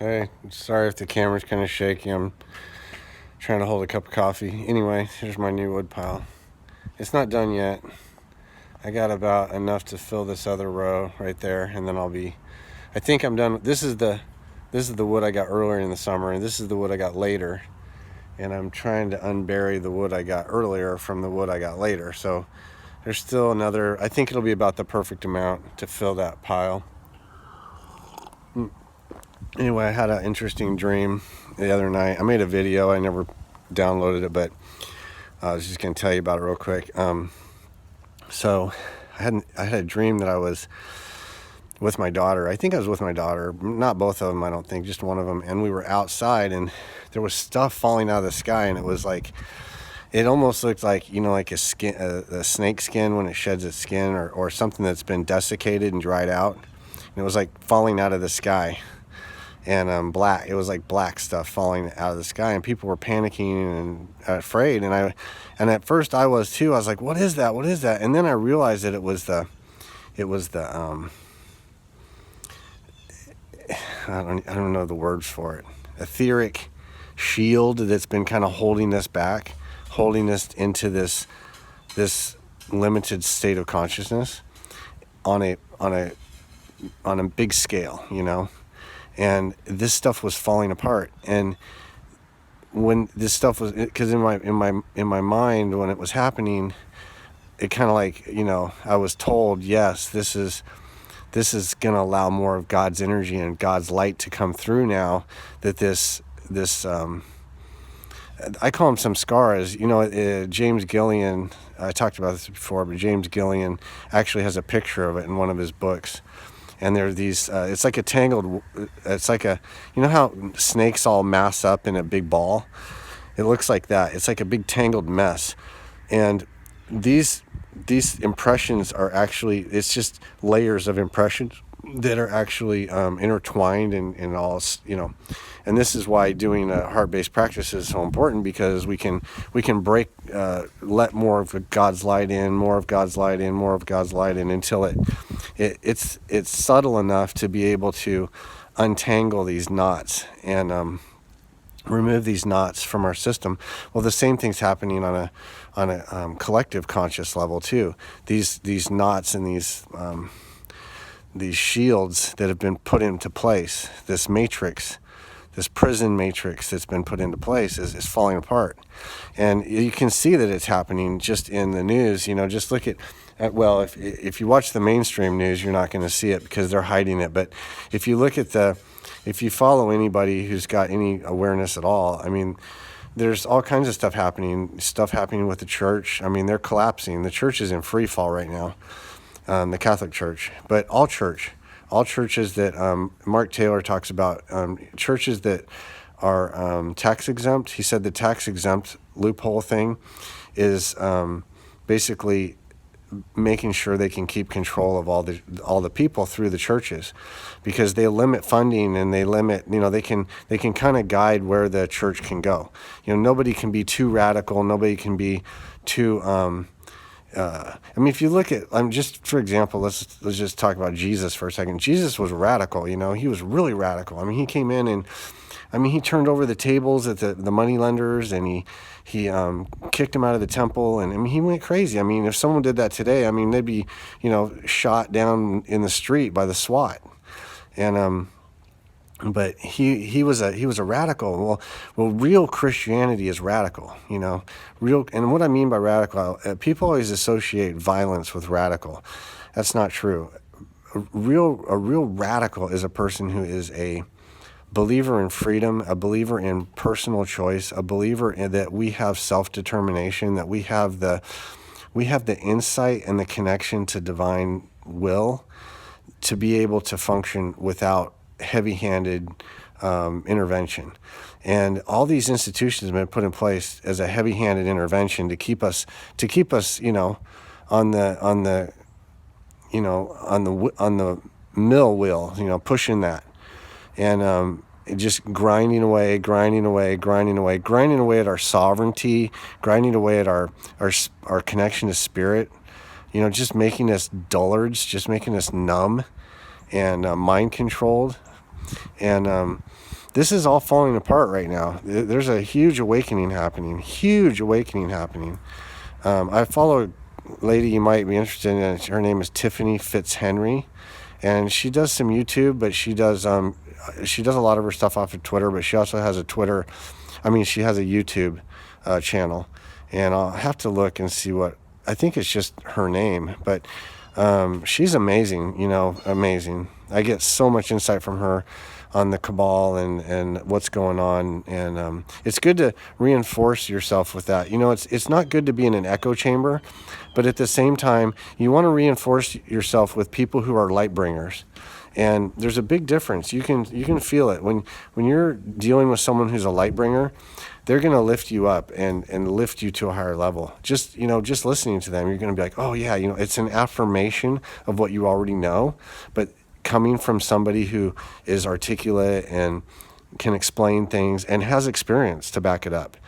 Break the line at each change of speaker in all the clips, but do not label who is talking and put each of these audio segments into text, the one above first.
Hey, sorry if the camera's kind of shaky. I'm trying to hold a cup of coffee. Anyway, here's my new wood pile. It's not done yet. I got about enough to fill this other row right there, and then I think I'm done. This is the wood I got earlier in the summer, and this is the wood I got later. And I'm trying to unbury the wood I got earlier from the wood I got later. So there's still another, I think it'll be about the perfect amount to fill that pile. Anyway, I had an interesting dream the other night. I made a video. I never downloaded it, but I was just going to tell you about it real quick. So I had a dream that I was with my daughter. I think I was with my daughter. Not both of them, I don't think, just one of them. And we were outside, and there was stuff falling out of the sky, and it was like, it almost looked like, like a snake skin when it sheds its skin, or something that's been desiccated and dried out. And it was like falling out of the sky. And black, it was like black stuff falling out of the sky, and people were panicking and afraid. And at first I was too. I was like, what is that? What is that? And then I realized that it was the I don't know the words for it. Etheric shield that's been kind of holding us back, holding us into this limited state of consciousness on a big scale, And this stuff was falling apart. And when this stuff was, because in my mind when it was happening, it kind of like, I was told, yes, this is going to allow more of God's energy and God's light to come through now. That this I call them some scars. James Gillian, I talked about this before, but James Gillian actually has a picture of it in one of his books. And there are these, it's like you know how snakes all mass up in a big ball? It looks like that. It's like a big tangled mess. And these impressions are actually, it's just layers of impressions that are actually intertwined and all, and this is why doing a heart-based practice is so important, because we can break, let more of God's light in, more of God's light in, more of God's light in, until it's subtle enough to be able to untangle these knots and remove these knots from our system. Well, the same thing's happening on a collective conscious level too. These knots and these shields that have been put into place, this matrix, this prison matrix that's been put into place is falling apart. And you can see that it's happening just in the news. Just look at well, if you watch the mainstream news, you're not going to see it because they're hiding it. But if you look at if you follow anybody who's got any awareness at all, there's all kinds of stuff happening with the church. They're collapsing. The church is in free fall right now. The Catholic Church, but all churches that Mark Taylor talks about, churches that are tax exempt. He said the tax exempt loophole thing is basically making sure they can keep control of all the people through the churches, because they limit funding and they limit, they can kind of guide where the church can go. Nobody can be too radical. Nobody can be too. If you look at, just for example, let's just talk about Jesus for a second. Jesus was radical, he was really radical. He came in and, he turned over the tables at the money lenders, and he kicked them out of the temple, and he went crazy. If someone did that today, they'd be, shot down in the street by the SWAT. And but he was a radical. Well, real Christianity is radical, real. And what I mean by radical, people always associate violence with radical. That's not true. A real radical is a person who is a believer in freedom, a believer in personal choice, a believer in that we have self-determination, that we have the insight and the connection to divine will to be able to function without heavy-handed intervention. And all these institutions have been put in place as a heavy-handed intervention to keep us on the mill wheel, pushing that, and just grinding away at our sovereignty, grinding away at our connection to spirit, just making us dullards, just making us numb and mind controlled. And this is all falling apart right now. There's a huge awakening happening. I follow a lady you might be interested in. Her name is Tiffany Fitzhenry, and she does some YouTube, but she does a lot of her stuff off of Twitter. But she also has a she has a YouTube channel, and I'll have to look and see what. I think it's just her name, but she's amazing. Amazing. I get so much insight from her on the Cabal and what's going on, and it's good to reinforce yourself with that. It's not good to be in an echo chamber, but at the same time, you want to reinforce yourself with people who are light bringers. And there's a big difference. You can feel it when you're dealing with someone who's a light bringer. They're going to lift you up and lift you to a higher level. Just listening to them, you're going to be like, oh yeah, it's an affirmation of what you already know, but coming from somebody who is articulate and can explain things and has experience to back it up.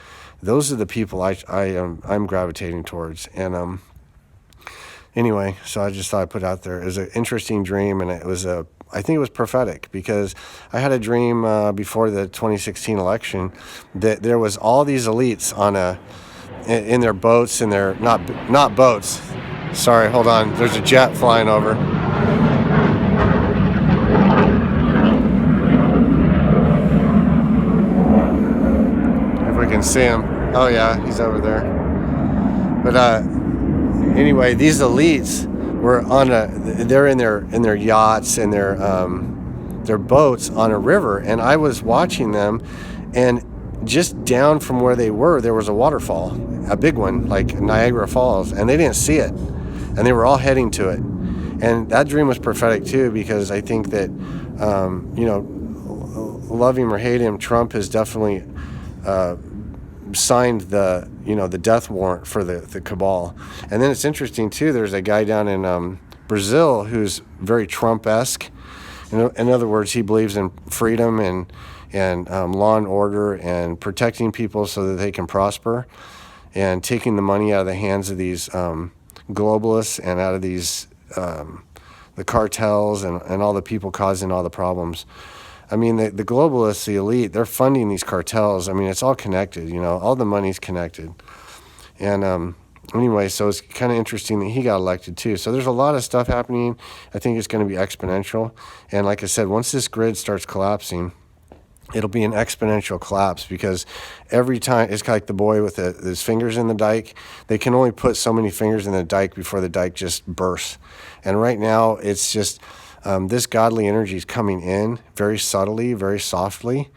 Those are the people I'm gravitating towards. And anyway, so I just thought I'd put out there. It was an interesting dream, and I think it was prophetic, because I had a dream before the 2016 election that there was all these elites in their boats, and they're not boats. Sorry, hold on. There's a jet flying over. If we can see him. Oh yeah, he's over there. But anyway, these elites were they're in their yachts and their boats on a river, and I was watching them, and just down from where they were, there was a waterfall, a big one, like Niagara Falls, and they didn't see it, and they were all heading to it. And that dream was prophetic too, because I think that, love him or hate him, Trump has definitely signed the death warrant for the Cabal. And then it's interesting too, there's a guy down in Brazil who's very Trump-esque. In other words, he believes in freedom and law and order and protecting people so that they can prosper, and taking the money out of the hands of these globalists and out of these the cartels and all the people causing all the problems. I mean, the globalists, the elite, they're funding these cartels. I mean, it's all connected, all the money's connected. And anyway, so it's kind of interesting that he got elected too. So there's a lot of stuff happening. I think it's going to be exponential. And like I said, once this grid starts collapsing, it'll be an exponential collapse, because every time, it's like the boy with his fingers in the dike. They can only put so many fingers in the dike before the dike just bursts. And right now, it's just this godly energy is coming in very subtly, very softly.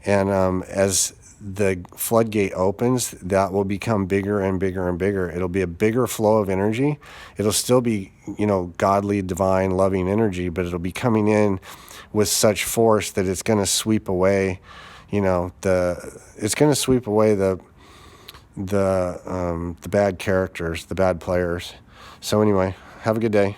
And as the floodgate opens, that will become bigger and bigger and bigger. It'll be a bigger flow of energy. It'll still be, godly, divine, loving energy, but it'll be coming in with such force that it's going to sweep away, it's going to sweep away the bad characters, the bad players. So anyway, have a good day.